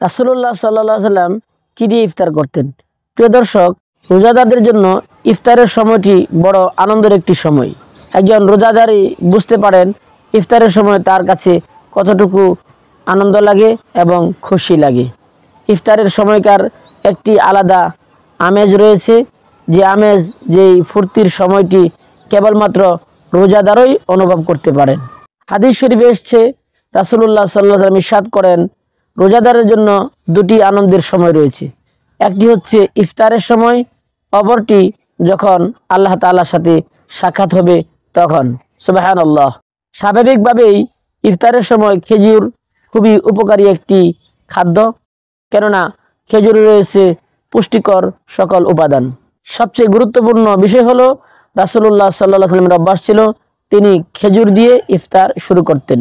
রাসূলুল্লাহ সাল্লাল্লাহু আলাইহি সাল্লাম কি দিয়ে ইফতার করতেন? প্রিয় দর্শক, রোজাদারদের জন্য ইফতারের সময়টি বড় আনন্দের একটি সময়। একজন রোজাদারই বুঝতে পারেন ইফতারের সময় তার কাছে কতটুকু আনন্দ লাগে এবং খুশি লাগে। ইফতারের সময়কার একটি আলাদা আমেজ রয়েছে, যে আমেজ, যেই ফুর্তির সময়টি কেবলমাত্র রোজাদারই অনুভব করতে পারেন। হাদিস শরীফে এসেছে, রাসূলুল্লাহ সাল্লাল্লাহু আলাইহি ওয়াসাল্লাম ইরশাদ করেন, রোজাদারের জন্য দুটি আনন্দের সময় রয়েছে। একটি হচ্ছে ইফতারের সময়, অপরটি যখন আল্লাহ তাআলার সাথে সাক্ষাৎ হবে তখন। সুবহানাল্লাহ। স্বাভাবিকভাবেই ইফতারের সময় খেজুর খুবই উপকারী একটি খাদ্য, কেননা খেজুরে রয়েছে পুষ্টিকর সকল উপাদান। সবচেয়ে গুরুত্বপূর্ণ বিষয় হলো রাসূলুল্লাহ সাল্লাল্লাহু আলাইহি ওয়াসাল্লামের অভ্যাস ছিল তিনি খেজুর দিয়ে ইফতার শুরু করতেন।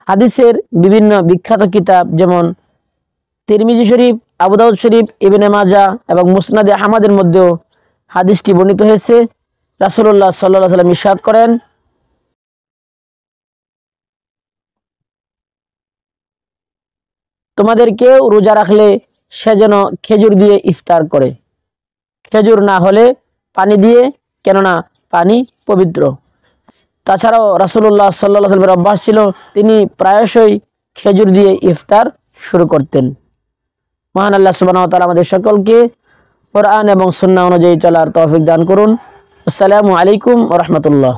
হাদিসের বিভিন্ন বিখ্যাত কিতাব যেমন তিরমিজি শরীফ, আবু দাউদ শরীফ, ইবনে মাজাহ এবং মুসনাদে আহমদের মধ্যেও হাদিসটি বর্ণিত হয়েছে। রাসূলুল্লাহ সাল্লাল্লাহু আলাইহি ওয়াসাল্লাম ইরশাদ করেন, তোমাদের কেউ রোজা রাখলে সে যেন খেজুর দিয়ে ইফতার করে, খেজুর না হলে পানি দিয়ে, কেননা পানি পবিত্র। তাছাড়াও রাসূলুল্লাহ সাল্লাল্লাহু আলাইহি ওয়াসাল্লামের অভ্যাস ছিল তিনি প্রায়শই খেজুর দিয়ে ইফতার শুরু করতেন। মহান আল্লাহ সুবহানাহু ওয়া তাআলা আমাদের সকলকে কোরআন এবং সুন্নাহ অনুযায়ী চলার তৌফিক দান করুন। আসসালামু আলাইকুম ওয়া রাহমাতুল্লাহ।